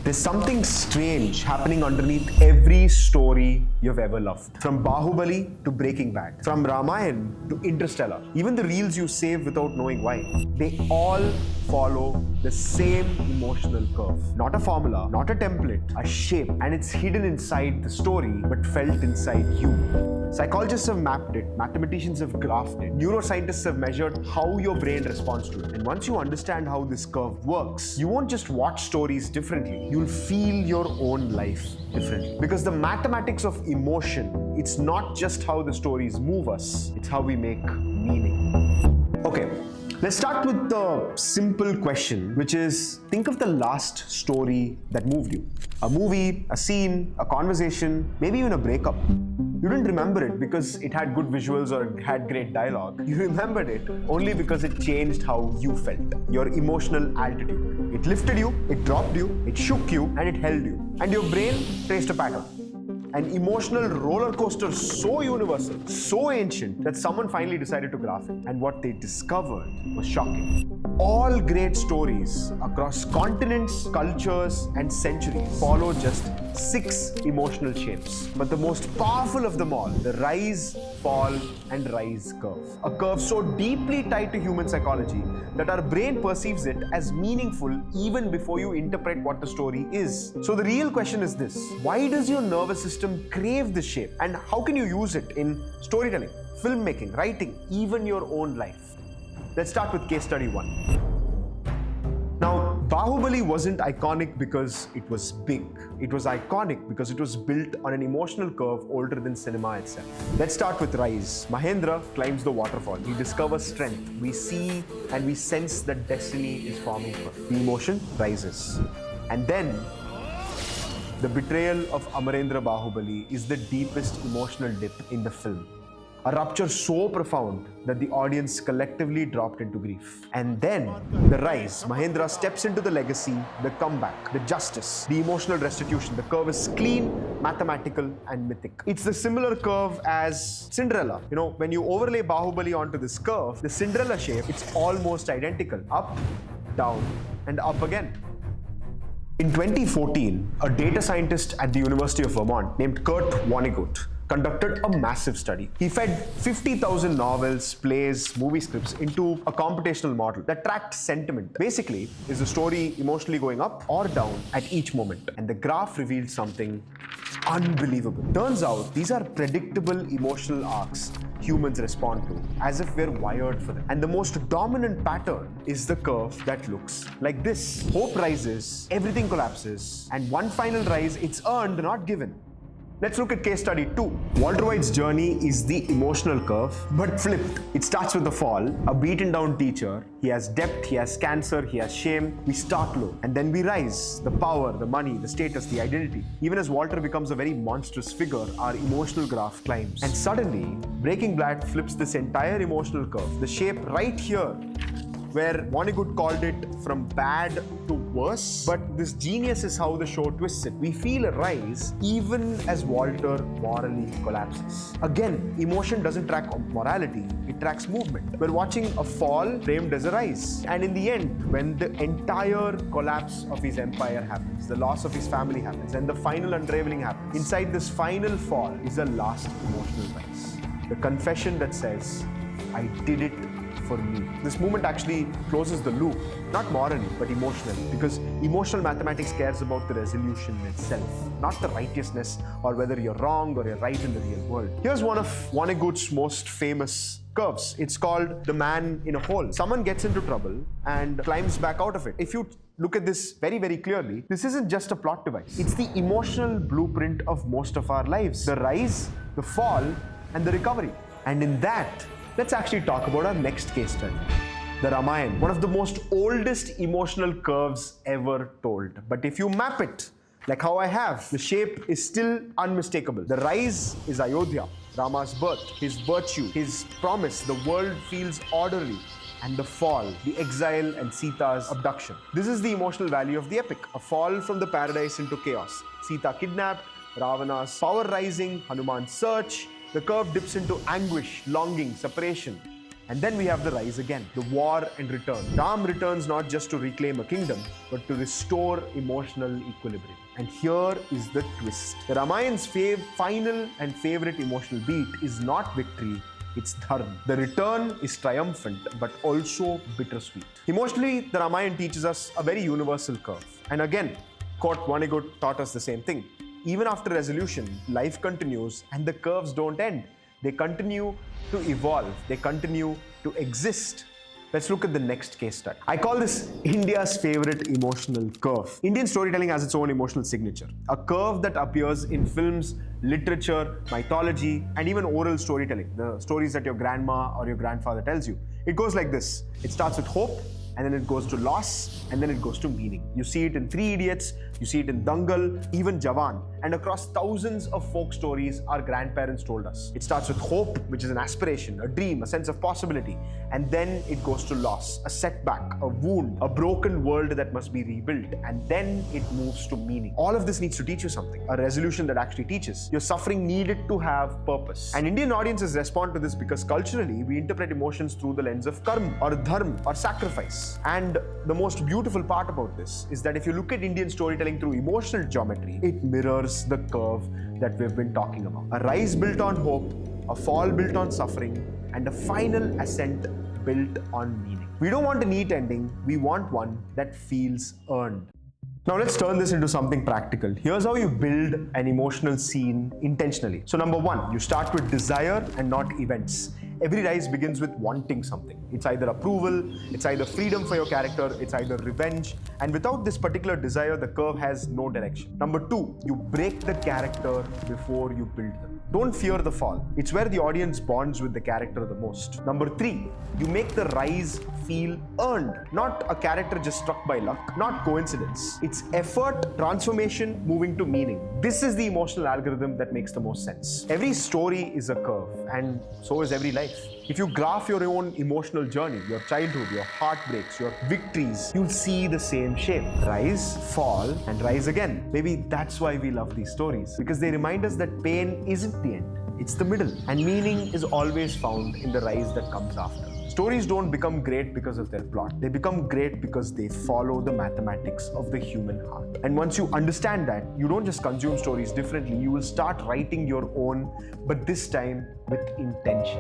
There's something strange happening underneath every story you've ever loved. From Bahubali to Breaking Bad, from Ramayan to Interstellar, even the reels you save without knowing why, they all follow the same emotional curve. Not a formula, not a template, a shape, and it's hidden inside the story but felt inside you. Psychologists have mapped it, mathematicians have graphed it, neuroscientists have measured how your brain responds to it. And once you understand how this curve works, you won't just watch stories differently, you'll feel your own life differently. Because the mathematics of emotion, it's not just how the stories move us, it's how we make meaning. Okay, let's start with the simple question, which is, think of the last story that moved you. A movie, a scene, a conversation, maybe even a breakup. You didn't remember it because it had good visuals or it had great dialogue. You remembered it only because it changed how you felt, your emotional altitude. It lifted you, it dropped you, it shook you, and it held you. And your brain traced a pattern. An emotional roller coaster so universal, so ancient, that someone finally decided to graph it. And what they discovered was shocking. All great stories across continents, cultures, and centuries follow just 6 emotional shapes. But the most powerful of them all, the rise, fall, and rise curve. A curve so deeply tied to human psychology that our brain perceives it as meaningful even before you interpret what the story is. So the real question is this: why does your nervous system crave this shape? And how can you use it in storytelling, filmmaking, writing, even your own life? Let's start with case study 1. Now, Bahubali wasn't iconic because it was big. It was iconic because it was built on an emotional curve older than cinema itself. Let's start with Rise. Mahendra climbs the waterfall. He discovers strength. We see and we sense that destiny is forming for him. The emotion rises. And then, the betrayal of Amarendra Bahubali is the deepest emotional dip in the film. A rupture so profound that the audience collectively dropped into grief. And then, the rise. Mahendra steps into the legacy, the comeback, the justice, the emotional restitution. The curve is clean, mathematical, and mythic. It's the similar curve as Cinderella. You know, when you overlay Bahubali onto this curve, the Cinderella shape, it's almost identical. Up, down, and up again. In 2014, a data scientist at the University of Vermont named Vonnegut conducted a massive study. He fed 50,000 novels, plays, movie scripts into a computational model that tracked sentiment. Basically, is the story emotionally going up or down at each moment? And the graph revealed something unbelievable. Turns out these are predictable emotional arcs humans respond to, as if we're wired for them. And the most dominant pattern is the curve that looks like this. Hope rises, everything collapses, and one final rise, it's earned, not given. Let's look at case study 2. Walter White's journey is the emotional curve, but flipped. It starts with the fall, a beaten down teacher. He has depth, he has cancer, he has shame. We start low, and then we rise. The power, the money, the status, the identity. Even as Walter becomes a very monstrous figure, our emotional graph climbs. And suddenly, Breaking Bad flips this entire emotional curve. The shape right here, where Vonnegut called it from bad to worse, but this genius is how the show twists it. We feel a rise even as Walter morally collapses. Again, emotion doesn't track morality, it tracks movement. We're watching a fall framed as a rise. And in the end, when the entire collapse of his empire happens, the loss of his family happens, and the final unraveling happens, inside this final fall is a last emotional rise. The confession that says, I did it for me. This movement actually closes the loop, not morally, but emotionally, because emotional mathematics cares about the resolution itself, not the righteousness or whether you're wrong or you're right in the real world. Here's one of Vonnegut's most famous curves. It's called the man in a hole. Someone gets into trouble and climbs back out of it. If you look at this very, very clearly, this isn't just a plot device. It's the emotional blueprint of most of our lives. The rise, the fall, and the recovery. And in that, let's actually talk about our next case study. The Ramayan, one of the most oldest emotional curves ever told. But if you map it, like how I have, the shape is still unmistakable. The rise is Ayodhya, Rama's birth, his virtue, his promise. The world feels orderly. And the fall, the exile and Sita's abduction. This is the emotional value of the epic. A fall from the paradise into chaos. Sita kidnapped, Ravana's power rising, Hanuman's search. The curve dips into anguish, longing, separation. And then we have the rise again, the war and return. Ram returns not just to reclaim a kingdom, but to restore emotional equilibrium. And here is the twist. The Ramayan's final and favorite emotional beat is not victory, it's dharma. The return is triumphant, but also bittersweet. Emotionally, the Ramayan teaches us a very universal curve. And again, Vonnegut taught us the same thing. Even after resolution, life continues and the curves don't end. They continue to evolve. They continue to exist. Let's look at the next case study. I call this India's favorite emotional curve. Indian storytelling has its own emotional signature, a curve that appears in films, literature, mythology, and even oral storytelling, the stories that your grandma or your grandfather tells you. It goes like this. It starts with hope, and then it goes to loss, and then it goes to meaning. You see it in Three Idiots, you see it in Dangal, even Jawan, and across thousands of folk stories our grandparents told us. It starts with hope, which is an aspiration, a dream, a sense of possibility, and then it goes to loss, a setback, a wound, a broken world that must be rebuilt, and then it moves to meaning. All of this needs to teach you something, a resolution that actually teaches. Your suffering needed to have purpose. And Indian audiences respond to this because culturally we interpret emotions through the lens of karma or dharma or sacrifice. And the most beautiful part about this is that if you look at Indian storytelling through emotional geometry, it mirrors the curve that we've been talking about. A rise built on hope, a fall built on suffering, and a final ascent built on meaning. We don't want a neat ending, we want one that feels earned. Now let's turn this into something practical. Here's how you build an emotional scene intentionally. So number one, you start with desire and not events. Every rise begins with wanting something. It's either approval, it's either freedom for your character, it's either revenge. And without this particular desire, the curve has no direction. Number two, you break the character before you build them. Don't fear the fall. It's where the audience bonds with the character the most. Number three, you make the rise feel earned. Not a character just struck by luck, not coincidence. It's effort, transformation, moving to meaning. This is the emotional algorithm that makes the most sense. Every story is a curve, and so is every life. If you graph your own emotional journey, your childhood, your heartbreaks, your victories, you'll see the same shape. Rise, fall, and rise again. Maybe that's why we love these stories, because they remind us that pain isn't the end, it's the middle. And meaning is always found in the rise that comes after. Stories don't become great because of their plot. They become great because they follow the mathematics of the human heart. And once you understand that, you don't just consume stories differently, you will start writing your own, but this time with intention.